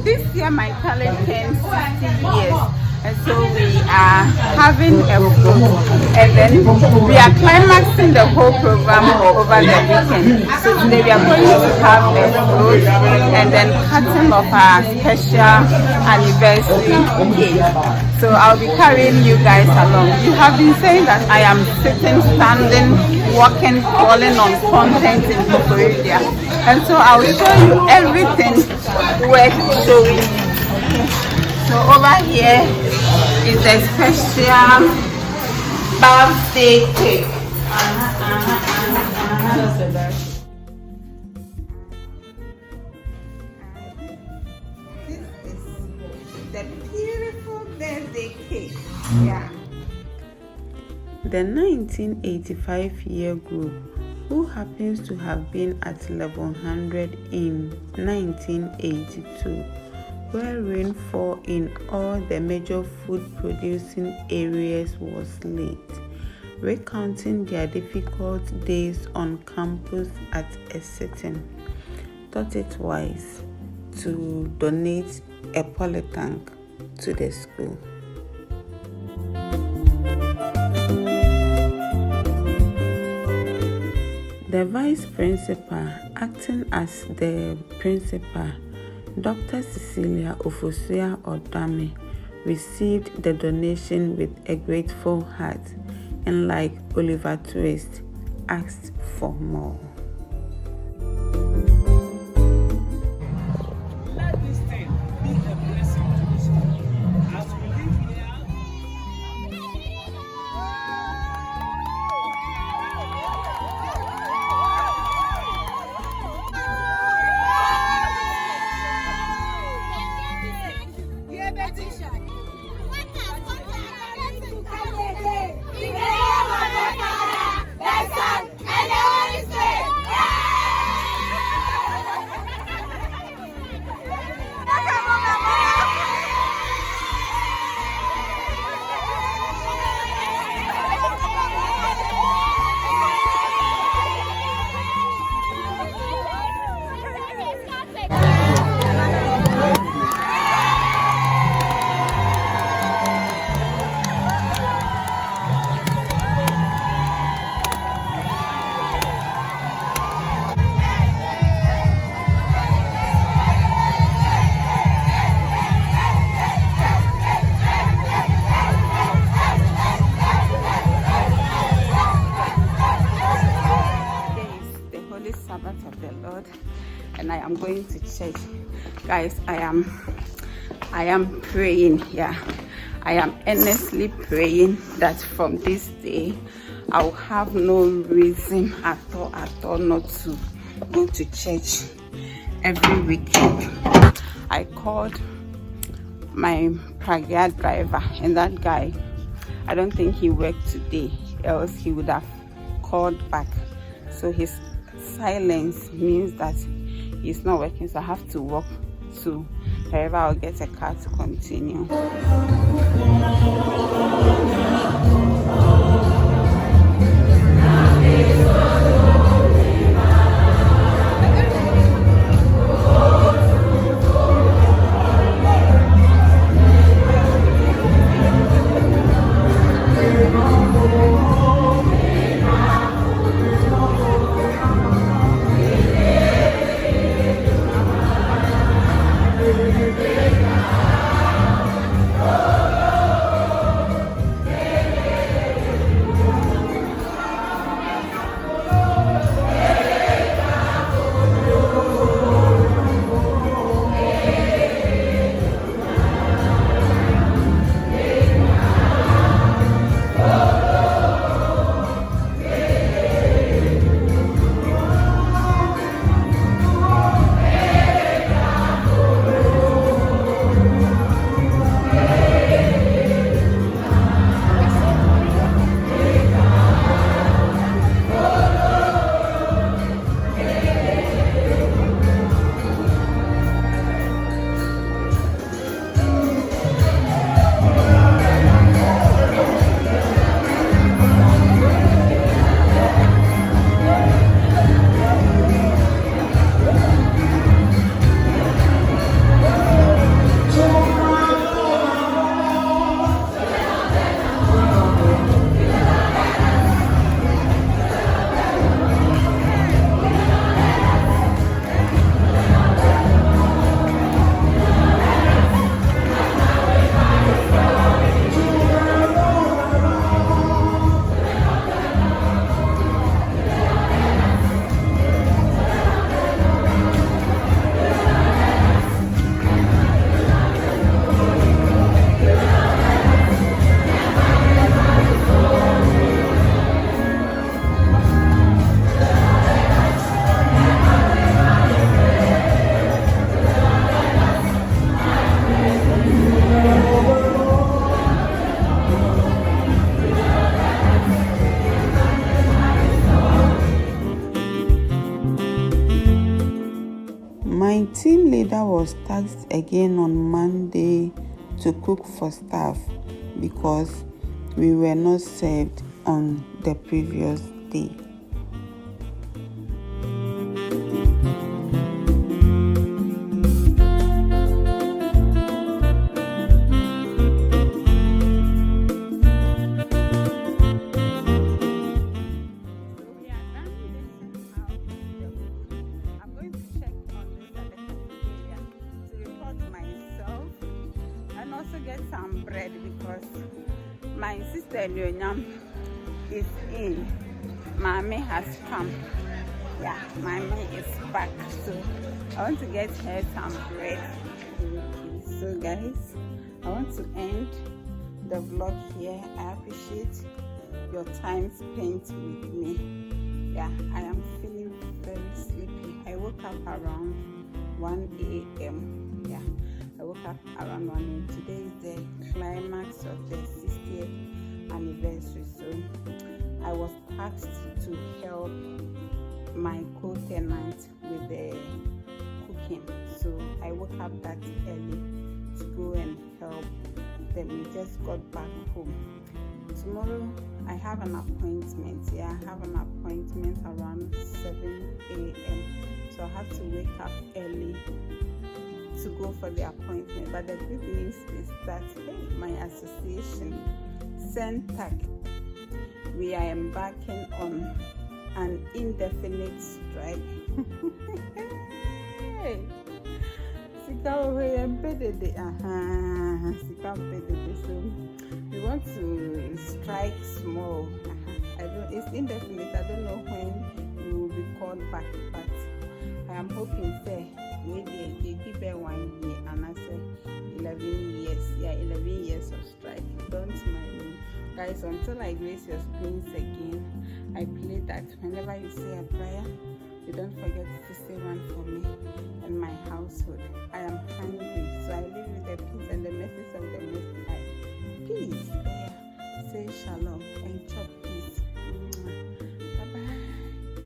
This year my college turns 60 years. And so we are having a float, and then we are climaxing the whole program over the weekend. So today we are going to have a float and then cutting of our special anniversary cake. So I'll be carrying you guys along. You have been saying that I am sitting, standing, walking, crawling on content in Kokoredia. And so I'll show you everything worth showing. So over here is a special birthday cake. This is the beautiful birthday cake. Yeah. The 1985 year group, who happens to have been at level 100 in 1982, where rainfall in all the major food producing areas was late, recounting their difficult days on campus at a sitting, thought it wise to donate a polytank to the school. The vice principal, acting as the principal, Dr. Cecilia Ofosuya Odame, received the donation with a grateful heart and, like Oliver Twist, asked for more. Let this thing be a blessing to the school. As we live here, and I am going to church. Guys, I am praying. Yeah, I am earnestly praying that from this day I'll have no reason at all not to go to church every weekend. I called my Pragya driver, and that guy, I don't think he worked today, else he would have called back. So his silence means that he's not working, so I have to walk to wherever I'll get a car to continue. Oh was tasked again on Monday to cook for staff because we were not served on the previous day. Get some bread because my sister Leonyam is in. Mommy has come. Yeah, mommy is back, so I want to get her some bread. Okay, so guys, I want to end the vlog here. I appreciate your time spent with me. Yeah, I am feeling very sleepy. I woke up around 1 a.m. Yeah, I woke up around 1 a.m. Today is the climax of the 60th anniversary, so I was tasked to help my co-tenant with the cooking. So I woke up that early to go and help them. We just got back home. Tomorrow I have an appointment. Yeah, I have an appointment around 7 a.m. So I have to wake up early to go for the appointment. But the good news is that my association, CENTAC, we are embarking on an indefinite strike. So we want to strike small. It's indefinite. I don't know when we will be called back, but I am hoping maybe they give 1 year, and I say 11 years. Yeah, 11 years of strike. Don't mind me, guys. Until I grace your screens again, I pray that whenever you say a prayer, you don't forget to say one for me and my household. I am hungry, so I live with the peace and the message of the Most High. Please, say shalom and chop.